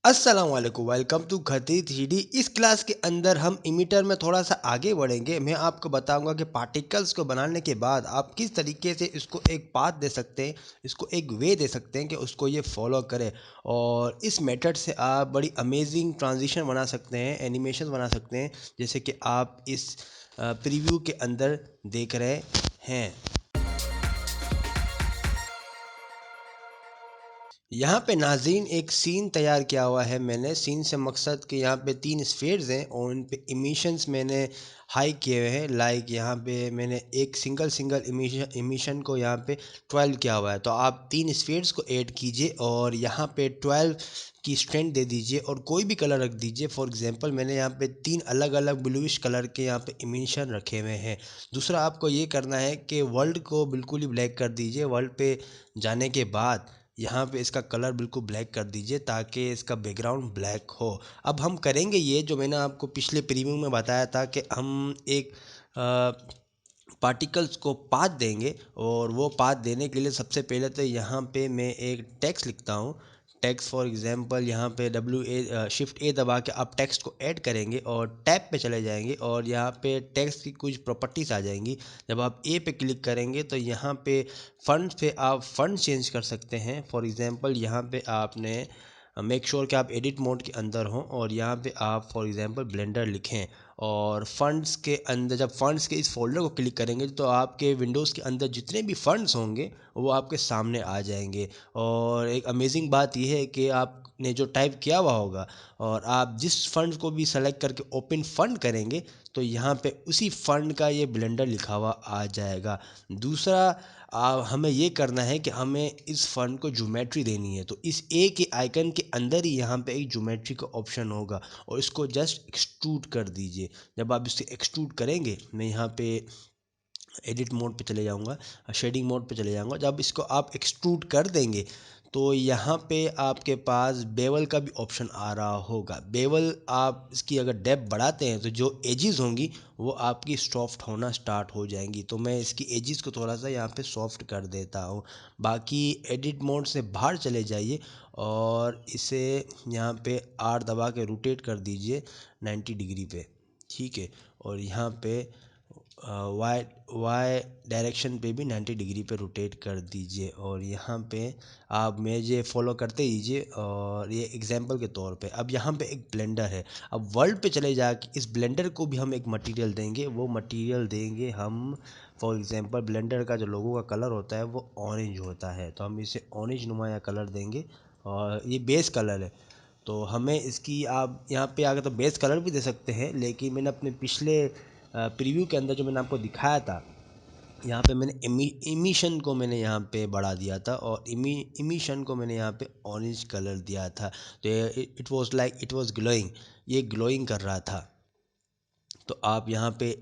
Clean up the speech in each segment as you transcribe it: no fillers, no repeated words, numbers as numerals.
अस्सलाम वालेकुम, welcome to खती थ्री। इस क्लास के अंदर हम इमीटर में थोड़ा सा आगे बढ़ेंगे। मैं आपको बताऊंगा कि पार्टिकल्स को बनाने के बाद आप किस तरीके से इसको एक पाथ दे सकते हैं, इसको एक वे दे सकते हैं कि उसको ये फॉलो करे। और इस मेथड से आप बड़ी अमेजिंग ट्रांजिशन बना सकते हैं, एनिमेशन बना सकते हैं, जैसे कि आप इस प्रीव्यू के अंदर देख रहे हैं। यहाँ पे नाज़रीन एक सीन तैयार किया हुआ है मैंने। सीन से मकसद कि यहाँ पे 3 स्फीयर्स हैं और उन पे इमिशंस मैंने हाई किए हुए हैं। लाइक यहाँ पे मैंने एक सिंगल इमिशन को यहाँ पे 12 किया हुआ है। तो आप 3 स्फीयर्स को ऐड कीजिए और यहाँ पे 12 की स्ट्रेंथ दे दीजिए और कोई भी कलर रख दीजिए। फॉर एग्जांपल मैंने यहाँ पे 3 अलग-अलग ब्लूइश कलर के यहाँ पे इमिशन रखे हुए हैं। दूसरा आपको ये करना है कि वर्ल्ड को बिल्कुल ही ब्लैक कर दीजिए। वर्ल्ड पे जाने के बाद यहाँ पे इसका कलर बिल्कुल ब्लैक कर दीजिए ताकि इसका बैकग्राउंड ब्लैक हो। अब हम करेंगे ये जो मैंने आपको पिछले प्रीव्यू में बताया था कि हम एक पार्टिकल्स को पाथ देंगे। और वो पाथ देने के लिए सबसे पहले तो यहाँ पे मैं एक टेक्स्ट लिखता हूँ। टेक्स्ट फॉर एग्जांपल यहाँ पे शिफ्ट ए दबा के आप टेक्स्ट को ऐड करेंगे और टैब पे चले जाएंगे और यहाँ पे टेक्स्ट की कुछ प्रॉपर्टीज़ आ जाएंगी। जब आप ए पे क्लिक करेंगे तो यहाँ पे फ़ंट पे आप फ़ंट चेंज कर सकते हैं। फॉर एग्जांपल यहाँ पे आपने मेक श्योर कि आप एडिट मोड के अंदर हों और यहाँ पे आप फॉर एग्जांपल ब्लेंडर लिखें। और फंड्स के अंदर जब फंड्स के इस फोल्डर को क्लिक करेंगे तो आपके विंडोज़ के अंदर जितने भी फंड्स होंगे वो आपके सामने आ जाएंगे। और एक अमेजिंग बात यह है कि आपने जो टाइप किया हुआ होगा और आप जिस फंड को भी सेलेक्ट करके ओपन फंड करेंगे तो यहाँ पे उसी फंड का ये ब्लेंडर लिखा हुआ आ जाएगा। दूसरा हमें ये करना है कि हमें इस फंड को ज्योमेट्री देनी है। तो इस ए के आइकन के अंदर ही यहाँ पे एक ज्योमेट्री का ऑप्शन होगा और इसको जस्ट एक्सट्रूड कर दीजिए। जब आप इसे एक्सट्रूड करेंगे, मैं यहाँ पे एडिट मोड पे चले जाऊँगा, शेडिंग मोड पे चले जाऊँगा। जब इसको आप एक्सट्रूड कर देंगे तो यहाँ पे आपके पास बेवल का भी ऑप्शन आ रहा होगा। बेवल आप इसकी अगर डेप्थ बढ़ाते हैं तो जो एजेस होंगी वो आपकी सॉफ्ट होना स्टार्ट हो जाएंगी। तो मैं इसकी एजेस को थोड़ा सा यहाँ पे सॉफ्ट कर देता हूँ। बाकी एडिट मोड से बाहर चले जाइए और इसे यहाँ पे आर दबा के रोटेट कर दीजिए 90 डिग्री पे। ठीक है। और यहाँ पे वाई वाई डायरेक्शन पे भी 90 डिग्री पे रोटेट कर दीजिए और यहाँ पे आप मुझे फॉलो करते दीजिए। और ये एग्जांपल के तौर पे अब यहाँ पे एक ब्लेंडर है। अब वर्ल्ड पे चले जाके इस ब्लेंडर को भी हम एक मटेरियल देंगे। वो मटेरियल देंगे हम फॉर एग्जांपल ब्लेंडर का जो लोगों का कलर होता है वो ऑरेंज होता है, तो हम इसे ऑरेंज नुमाया कलर देंगे और ये बेस कलर है। तो हमें इसकी आप यहाँ पे आगे तो बेस कलर भी दे सकते हैं, लेकिन मैंने अपने पिछले प्रीव्यू के अंदर जो मैंने आपको दिखाया था यहाँ पे मैंने इमिशन को मैंने यहाँ पे बढ़ा दिया था और इमिशन को मैंने यहाँ पे ऑरेंज कलर दिया था। तो it was like it was glowing, ये ग्लोइंग कर रहा था। तो आप यहाँ पे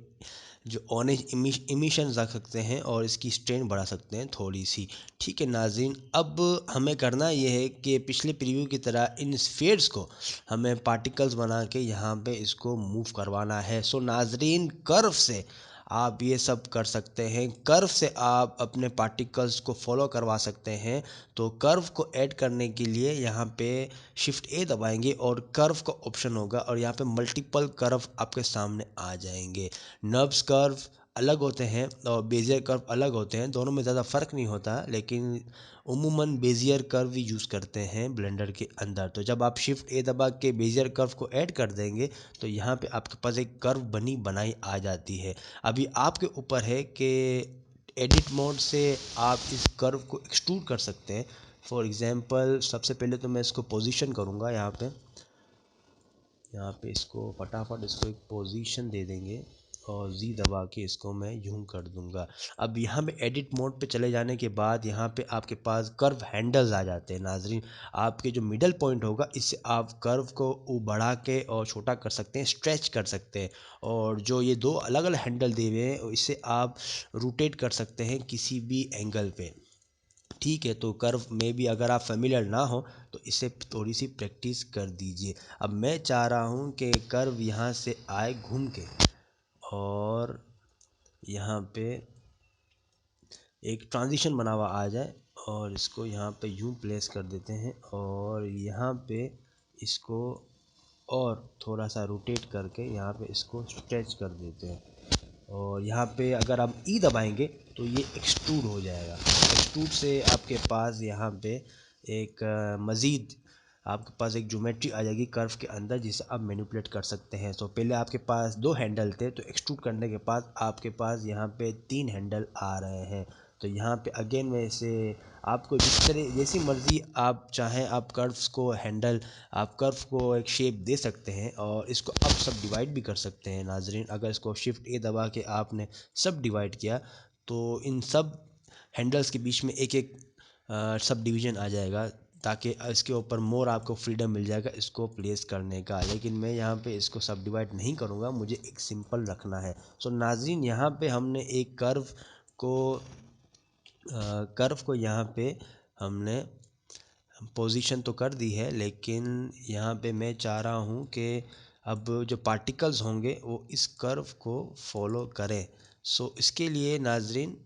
जो ऑरेंज इमिशन रख सकते हैं और इसकी स्ट्रेंथ बढ़ा सकते हैं थोड़ी सी। ठीक है नाज़रीन, अब हमें करना ये है कि पिछले प्रीव्यू की तरह इन स्फीयर्स को हमें पार्टिकल्स बना के यहाँ पे इसको मूव करवाना है। सो नाज़रीन, कर्व से आप ये सब कर सकते हैं। कर्व से आप अपने पार्टिकल्स को फॉलो करवा सकते हैं। तो कर्व को ऐड करने के लिए यहाँ पे शिफ्ट ए दबाएंगे और कर्व का ऑप्शन होगा और यहाँ पे मल्टीपल कर्व आपके सामने आ जाएंगे। नर्व्स कर्व अलग होते हैं और बेजियर कर्व अलग होते हैं, दोनों में ज़्यादा फ़र्क नहीं होता, लेकिन उमूमन बेजियर कर्व ही यूज़ करते हैं ब्लेंडर के अंदर। तो जब आप शिफ्ट ए दबा के बेजियर कर्व को ऐड कर देंगे तो यहाँ पे आपके पास एक कर्व बनी बनाई आ जाती है। अभी आपके ऊपर है कि एडिट मोड से आप इस कर्व को एक्सट्रूड कर सकते हैं। फॉर एग्ज़ाम्पल सबसे पहले तो मैं इसको पोजीशन करूँगा। यहाँ पे इसको फटाफट इसको एक पोजीशन दे देंगे और जी दबा के इसको मैं यूं कर दूंगा। अब यहाँ पे एडिट मोड पे चले जाने के बाद यहाँ पे आपके पास कर्व हैंडल्स आ जाते हैं। नाजरीन, आपके जो मिडल पॉइंट होगा इससे आप कर्व को बढ़ा के और छोटा कर सकते हैं, स्ट्रेच कर सकते हैं। और जो ये दो अलग अलग हैंडल दिए हुए हैं इससे आप रोटेट कर सकते हैं किसी भी एंगल पे। ठीक है, तो कर्व में भी अगर आप फेमिलियर ना हो तो इसे थोड़ी सी प्रैक्टिस कर दीजिए। अब मैं चाह रहा हूँ कि कर्व यहाँ से आए घूम के और यहाँ पे एक ट्रांजिशन बना हुआ आ जाए और इसको यहाँ पे यूं प्लेस कर देते हैं और यहाँ पे इसको और थोड़ा सा रोटेट करके यहाँ पे इसको स्ट्रेच कर देते हैं। और यहाँ पे अगर आप ई दबाएंगे तो ये एक्सट्रूड हो जाएगा। एक्सट्रूड से आपके पास यहाँ पे एक मज़ीद आपके पास एक ज्योमेट्री आ जाएगी कर्व के अंदर, जिसे आप मैनिपुलेट कर सकते हैं। तो पहले आपके पास 2 हैंडल थे, तो एक्सट्रूड करने के बाद आपके पास यहाँ पे 3 हैंडल आ रहे हैं। तो यहाँ पे अगेन में से आपको जिस तरह जैसी मर्ज़ी आप चाहें आप कर्व्स को हैंडल आप कर्व को एक शेप दे सकते हैं और इसको आप सब डिवाइड भी कर सकते हैं नाजरीन। अगर इसको शिफ्ट ए दबा के आपने सब डिवाइड किया तो इन सब हैंडल्स के बीच में एक एक सब डिवीज़न आ जाएगा, ताकि इसके ऊपर मोर आपको फ्रीडम मिल जाएगा इसको प्लेस करने का। लेकिन मैं यहाँ पे इसको सब डिवाइड नहीं करूँगा, मुझे एक सिंपल रखना है। सो नाजरीन, यहाँ पे हमने एक को यहाँ पे हमने पोजीशन तो कर दी है, लेकिन यहाँ पे मैं चाह रहा हूँ कि अब जो पार्टिकल्स होंगे वो इस कर्व को फॉलो करें। सो इसके लिए नाजरीन,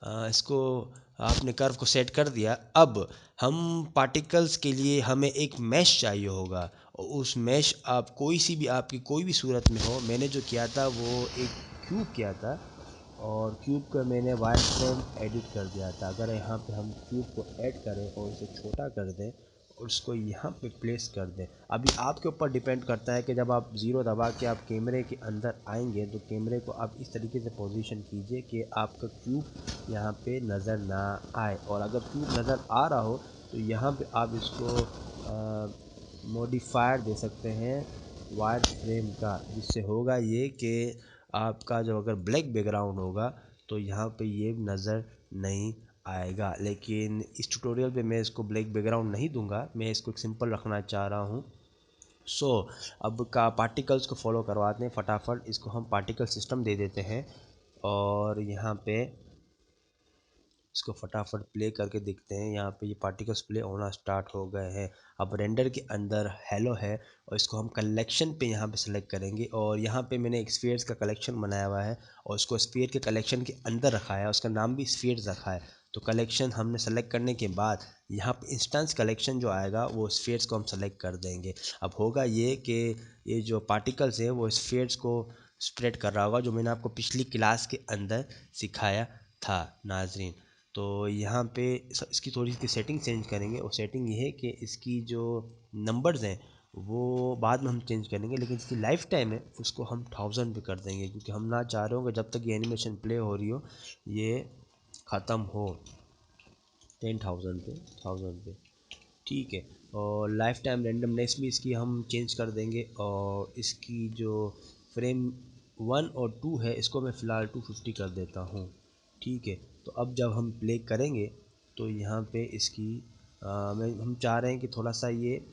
इसको आपने कर्व को सेट कर दिया। अब हम पार्टिकल्स के लिए हमें एक मैश चाहिए होगा, और उस मैश आप कोई सी भी आपकी कोई भी सूरत में हो। मैंने जो किया था वो एक क्यूब किया था, और क्यूब का मैंने वायर फ्रेम एडिट कर दिया था। अगर यहाँ पे हम क्यूब को ऐड करें और इसे छोटा कर दें और उसको यहाँ पे प्लेस कर दें, अभी आपके ऊपर डिपेंड करता है कि जब आप ज़ीरो दबा के आप कैमरे के अंदर आएंगे तो कैमरे को आप इस तरीके से पोजीशन कीजिए कि आपका क्यूब यहाँ पे नज़र ना आए। और अगर क्यूब नज़र आ रहा हो तो यहाँ पे आप इसको मॉडिफायर दे सकते हैं वायर फ्रेम का, जिससे होगा ये कि आपका जो अगर ब्लैक बैकग्राउंड होगा तो यहाँ पे ये नज़र नहीं आएगा। लेकिन इस ट्यूटोरियल पे मैं इसको ब्लैक बैकग्राउंड नहीं दूंगा, मैं इसको एक सिंपल रखना चाह रहा हूँ। सो अब का पार्टिकल्स को फॉलो करवाते हैं फटाफट। इसको हम पार्टिकल सिस्टम दे देते हैं और यहाँ पे इसको फटाफट प्ले करके देखते हैं। यहाँ पे ये पार्टिकल्स प्ले होना स्टार्ट हो गए हैं। अब रेंडर के अंदर हेलो है और इसको हम कलेक्शन पे यहाँ पे सेलेक्ट करेंगे, और यहाँ पे मैंने एक स्फीयर्स का कलेक्शन बनाया हुआ है और उसको स्फीयर के कलेक्शन के अंदर रखा है, उसका नाम भी स्फीयर्स रखा है। तो कलेक्शन हमने सेलेक्ट करने के बाद यहाँ पे इंस्टेंस कलेक्शन जो आएगा वो स्फीयर्स को हम सेलेक्ट कर देंगे। अब होगा ये कि ये जो पार्टिकल्स है वो स्फीयर्स को स्प्रेड कर रहा होगा, जो मैंने आपको पिछली क्लास के अंदर सिखाया था नाजरीन। तो यहाँ पे इसकी थोड़ी सी सेटिंग चेंज करेंगे, और सेटिंग ये है कि इसकी जो नंबर्स हैं वो बाद में हम चेंज करेंगे, लेकिन इसकी लाइफ टाइम है उसको हम 1000 पे कर देंगे, क्योंकि हम ना चाह रहे हो कि जब तक ये एनिमेशन प्ले हो रही हो ये ख़त्म हो। 10,000 पे 1000 पे ठीक है। और लाइफ टाइम रेंडमनेस भी इसकी हम चेंज कर देंगे, और इसकी जो फ्रेम 1 और 2 है इसको मैं फ़िलहाल 250 कर देता हूँ। ठीक है। तो अब जब हम प्ले करेंगे तो यहाँ पे इसकी हम चाह रहे हैं कि थोड़ा सा ये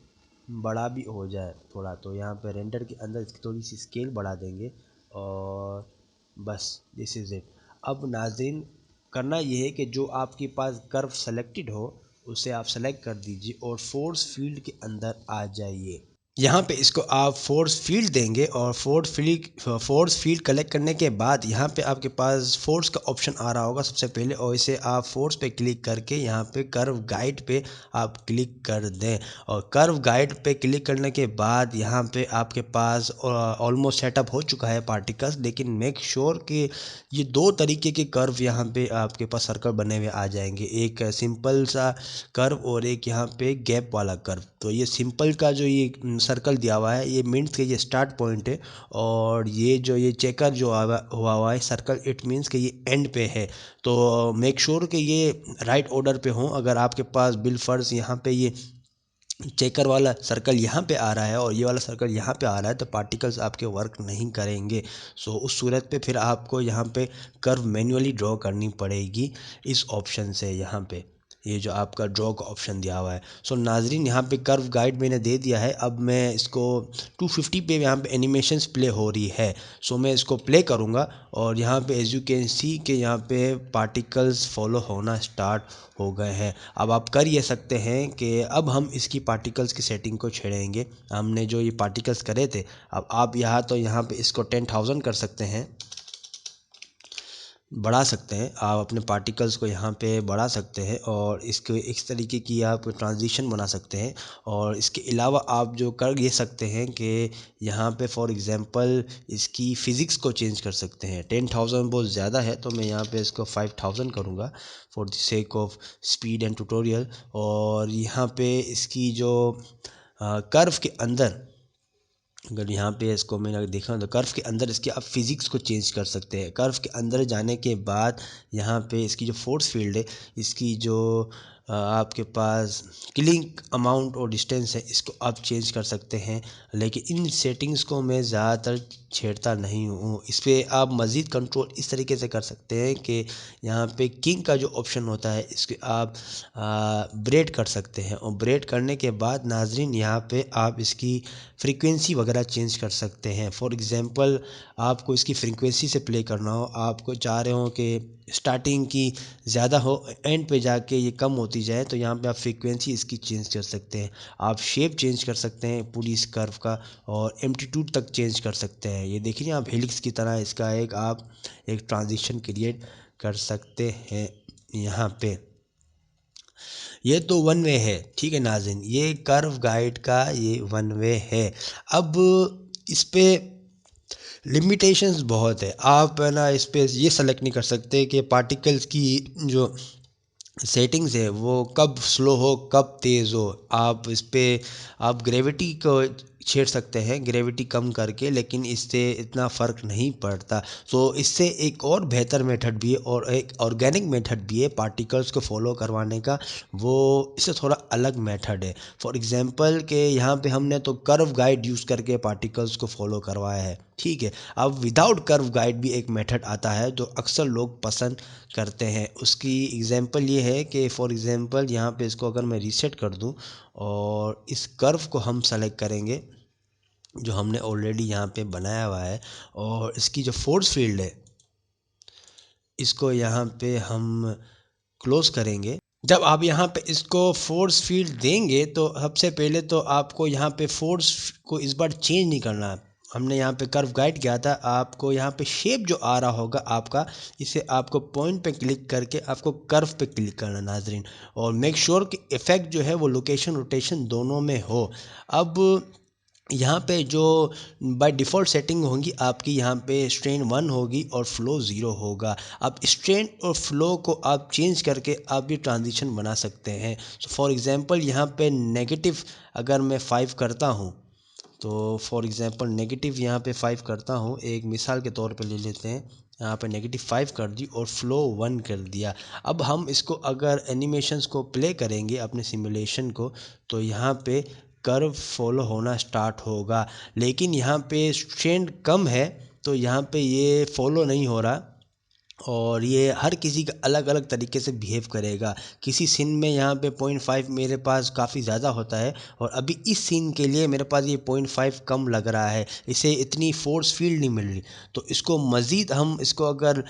बड़ा भी हो जाए थोड़ा, तो यहाँ पे रेंडर के अंदर इसकी थोड़ी सी स्केल बढ़ा देंगे, और बस दिस इज़ इट। अब नाज़रीन, करना ये है कि जो आपके पास कर्व सेलेक्टेड हो उसे आप सेलेक्ट कर दीजिए और फोर्स फील्ड के अंदर आ जाइए। यहाँ पे इसको आप फोर्स फील्ड देंगे, और फोर्स फील्ड कलेक्ट करने के बाद यहाँ पे आपके पास फोर्स का ऑप्शन आ रहा होगा सबसे पहले, और इसे आप फोर्स पे क्लिक करके यहाँ पे कर्व गाइड पे आप क्लिक कर दें। और कर्व गाइड पे क्लिक करने के बाद यहाँ पे आपके पास ऑलमोस्ट सेटअप हो चुका है पार्टिकल्स, लेकिन मेक श्योर कि ये 2 तरीके के कर्व यहाँ पे आपके पास सर्कल बने हुए आ जाएंगे, एक सिंपल सा कर्व और एक यहाँ पे गैप वाला कर्व। तो ये सिंपल का जो ये सर्कल दिया हुआ है ये मीन्स के ये स्टार्ट पॉइंट है, और ये जो ये चेकर जो हुआ है सर्कल, इट मीन्स कि ये एंड पे है। तो मेक श्योर कि ये राइट ऑर्डर पे हो। अगर आपके पास बिल फर्ज यहाँ पे ये चेकर वाला सर्कल यहाँ पे आ रहा है और ये वाला सर्कल यहाँ पे आ रहा है तो पार्टिकल्स आपके वर्क नहीं करेंगे। सो उस सूरत पे फिर आपको यहाँ पे कर्व मैन्युअली ड्रॉ करनी पड़ेगी इस ऑप्शन से। यहाँ पे ये जो आपका ड्रॉ का ऑप्शन दिया हुआ है। सो नाजरीन, यहाँ पे कर्व गाइड मैंने दे दिया है। अब मैं इसको 250 पे यहाँ पे एनिमेशंस प्ले हो रही है। सो मैं इसको प्ले करूँगा और यहाँ पे एज यू कैन सी के यहाँ पे पार्टिकल्स फॉलो होना स्टार्ट हो गए हैं। अब आप कर ये सकते हैं कि अब हम इसकी पार्टिकल्स की सेटिंग को छेड़ेंगे। हमने जो ये पार्टिकल्स करे थे, अब आप यहाँ तो यहाँ पे इसको 10,000 कर सकते हैं। बढ़ा सकते हैं, आप अपने पार्टिकल्स को यहाँ पे बढ़ा सकते हैं और इसको इस तरीके की आप ट्रांजिशन बना सकते हैं। और इसके अलावा आप जो कर ये सकते हैं कि यहाँ पे फॉर एग्जांपल इसकी फ़िज़िक्स को चेंज कर सकते हैं। 10,000 बहुत ज़्यादा है तो मैं यहाँ पे इसको 5,000 करूँगा for the sake of speed and tutorial. और यहाँ पे इसकी जो कर्व के अंदर, अगर यहाँ पे इसको मैंने अगर देखा तो कर्व के अंदर इसके आप फिज़िक्स को चेंज कर सकते हैं। कर्व के अंदर जाने के बाद यहाँ पे इसकी जो फोर्स फील्ड है, इसकी जो आपके पास किलिंग अमाउंट और डिस्टेंस है, इसको आप चेंज कर सकते हैं। लेकिन इन सेटिंग्स को मैं ज़्यादातर छेड़ता नहीं हूँ। इस पर आप मज़ीद कंट्रोल इस तरीके से कर सकते हैं कि यहाँ पे किंग का जो ऑप्शन होता है इसके आप ब्रेड कर सकते हैं। और ब्रेड करने के बाद नाजरीन यहाँ पे आप इसकी फ्रीक्वेंसी वगैरह चेंज कर सकते हैं। फॉर एग्ज़ाम्पल आपको इसकी फ्रीक्वेंसी से प्ले करना हो, आपको चाह रहे हो कि स्टार्टिंग की ज़्यादा हो, एंड पे जाके ये कम होती जाए, तो यहाँ पे आप फ्रीक्वेंसी इसकी चेंज कर सकते हैं। आप शेप चेंज कर सकते हैं पूरी इस कर्व का, और एम्पलीट्यूड तक चेंज कर सकते हैं। ये देखिए आप हेलिक्स की तरह इसका आप एक ट्रांजिशन क्रिएट कर सकते हैं यहाँ पे। ये तो वन वे है, ठीक है नाज़रीन, ये कर्व गाइड का ये वन वे है। अब इस पे लिमिटेशंस बहुत है। आप है ना इस पे ये सेलेक्ट नहीं कर सकते कि पार्टिकल्स की जो सेटिंग्स है वो कब स्लो हो कब तेज़ हो। आप इस पे आप ग्रेविटी को छेड़ सकते हैं, ग्रेविटी कम करके, लेकिन इससे इतना फ़र्क नहीं पड़ता। तो इससे एक और बेहतर मेथड भी है और एक ऑर्गेनिक मेथड भी है पार्टिकल्स को फॉलो करवाने का, वो इससे थोड़ा अलग मेथड है। फॉर एग्जांपल के यहाँ पे हमने तो कर्व गाइड यूज़ करके पार्टिकल्स को फॉलो करवाया है, ठीक है। अब विदाउट कर्व गाइड भी एक मेथड आता है जो अक्सर लोग पसंद करते हैं। उसकी एग्जांपल ये है कि फॉर एग्जांपल यहाँ पे इसको अगर मैं रीसेट कर दूँ और इस कर्व को हम सेलेक्ट करेंगे जो हमने ऑलरेडी यहाँ पे बनाया हुआ है, और इसकी जो फोर्स फील्ड है इसको यहाँ पे हम क्लोज करेंगे। जब आप यहाँ पे इसको फोर्स फील्ड देंगे तो सबसे पहले तो आपको यहाँ पे फोर्स को इस बार चेंज नहीं करना। हमने यहाँ पे कर्व गाइड किया था, आपको यहाँ पे शेप जो आ रहा होगा आपका, इसे आपको पॉइंट पे क्लिक करके आपको कर्व पे क्लिक करना नाजरीन, और मेक श्योर कि इफ़ेक्ट जो है वो लोकेशन रोटेशन दोनों में हो। अब यहाँ पे जो बाय डिफ़ॉल्ट सेटिंग होंगी आपकी, यहाँ पे स्ट्रेन 1 होगी और फ्लो 0 होगा। अब स्ट्रेन और फ्लो को आप चेंज करके आप ये ट्रांजिशन बना सकते हैं। सो फॉर एग्ज़ाम्पल यहाँ पे नेगेटिव अगर मैं 5 करता हूँ, तो फॉर एग्ज़ाम्पल नेगेटिव यहाँ पे 5 करता हूँ, एक मिसाल के तौर पे ले लेते हैं। यहाँ पे नेगेटिव 5 कर दी और फ्लो 1 कर दिया। अब हम इसको अगर एनिमेशंस को प्ले करेंगे अपने सिमुलेशन को, तो यहाँ पे कर्व फॉलो होना स्टार्ट होगा। लेकिन यहाँ पे स्ट्रेंड कम है तो यहाँ पे ये फॉलो नहीं हो रहा, और ये हर किसी का अलग अलग तरीके से बिहेव करेगा। किसी सीन में यहाँ पे 0.5 मेरे पास काफ़ी ज़्यादा होता है, और अभी इस सीन के लिए मेरे पास ये 0.5 कम लग रहा है, इसे इतनी फोर्स फील्ड नहीं मिल रही। तो इसको मज़ीद हम इसको अगर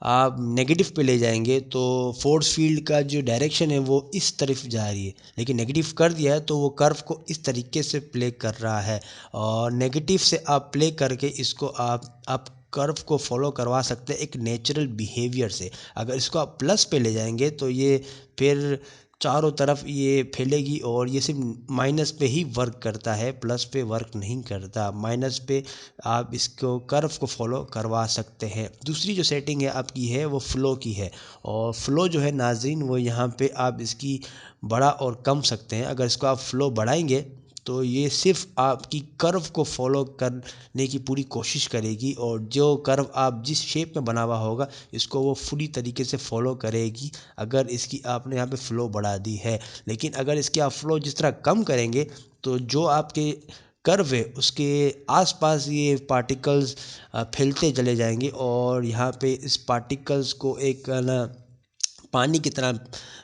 आप नेगेटिव पे ले जाएंगे तो फोर्स फील्ड का जो डायरेक्शन है वो इस तरफ जा रही है, लेकिन नेगेटिव कर दिया है तो वो कर्व को इस तरीके से प्ले कर रहा है। और नेगेटिव से आप प्ले करके इसको आप कर्व को फॉलो करवा सकते हैं एक नेचुरल बिहेवियर से। अगर इसको आप प्लस पे ले जाएंगे तो ये फिर चारों तरफ ये फैलेगी, और ये सिर्फ माइनस पे ही वर्क करता है, प्लस पे वर्क नहीं करता। माइनस पे आप इसको कर्व को फॉलो करवा सकते हैं। दूसरी जो सेटिंग है आपकी है वो फ्लो की है, और फ्लो जो है नाजरीन वो यहाँ पे आप इसकी बढ़ा और कम सकते हैं। अगर इसको आप फ्लो बढ़ाएंगे तो ये सिर्फ आपकी कर्व को फॉलो करने की पूरी कोशिश करेगी, और जो कर्व आप जिस शेप में बना हुआ होगा इसको वो पूरी तरीके से फॉलो करेगी अगर इसकी आपने यहाँ पे फ्लो बढ़ा दी है। लेकिन अगर इसकी आप फ्लो जिस तरह कम करेंगे तो जो आपके कर्व है उसके आसपास ये पार्टिकल्स फैलते चले जाएंगे, और यहाँ पे इस पार्टिकल्स को एक ना पानी की तरह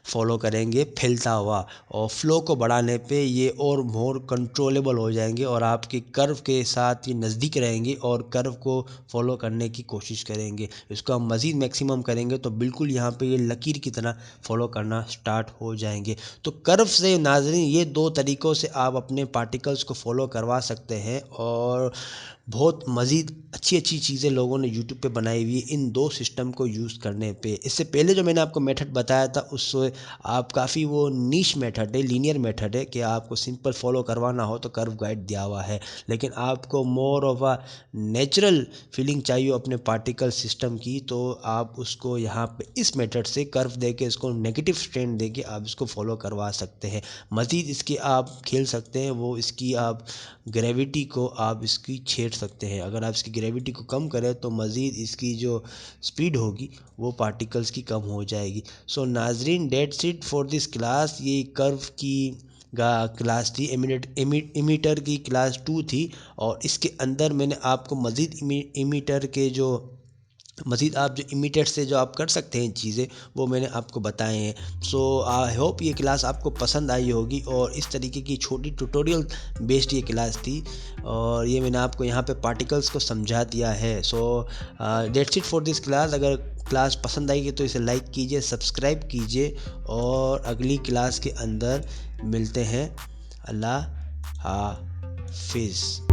फॉलो करेंगे फैलता हुआ, और फ्लो को बढ़ाने पे ये और मोर कंट्रोलेबल हो जाएंगे और आपके कर्व के साथ ये नज़दीक रहेंगे और कर्व को फॉलो करने की कोशिश करेंगे। इसको हम मज़ीद मैक्सिमम करेंगे तो बिल्कुल यहाँ पे ये लकीर की तरह फॉलो करना स्टार्ट हो जाएंगे। तो कर्व से नाज़रीन ये दो तरीक़ों से आप अपने पार्टिकल्स को फॉलो करवा सकते हैं, और बहुत मज़ीद अच्छी अच्छी चीज़ें लोगों ने यूट्यूब पे बनाई हुई है इन दो सिस्टम को यूज़ करने पे। इससे पहले जो मैंने आपको मेथड बताया था उससे आप काफ़ी वो नीश मेथड है, लीनियर मेथड है कि आपको सिंपल फॉलो करवाना हो तो कर्व गाइड दिया हुआ है, लेकिन आपको more of a natural feeling चाहिए अपने पार्टिकल सिस्टम की, तो आप उसको यहाँ पे इस मेथड से कर्व दे के इसको नेगेटिव स्ट्रेंड दे के आप इसको फॉलो करवा सकते हैं। मज़ीद इसकी आप खेल सकते हैं, वो इसकी आप ग्रेविटी को आप इसकी छेड़ सकते हैं। अगर आप इसकी ग्रेविटी को कम करें तो मज़ीद इसकी जो स्पीड होगी वो पार्टिकल्स की कम हो जाएगी। सो नाजरीन, that's it for this class. ये कर्व की क्लास थी, इमीटर की क्लास 2 थी, और इसके अंदर मैंने आपको मज़ीद इमीटर के जो मज़ीद आप जो इमीटेट से जो आप कर सकते हैं चीज़ें वो मैंने आपको बताए हैं। सो आई होप ये क्लास आपको पसंद आई होगी, और इस तरीके की छोटी ट्यूटोरियल बेस्ड ये क्लास थी, और ये मैंने आपको यहाँ पे पार्टिकल्स को समझा दिया है। So that's it for this class. अगर क्लास पसंद आएगी तो इसे लाइक कीजिए, सब्सक्राइब कीजिए, और अगली क्लास के अंदर मिलते हैं। अल्लाह हाफिज़।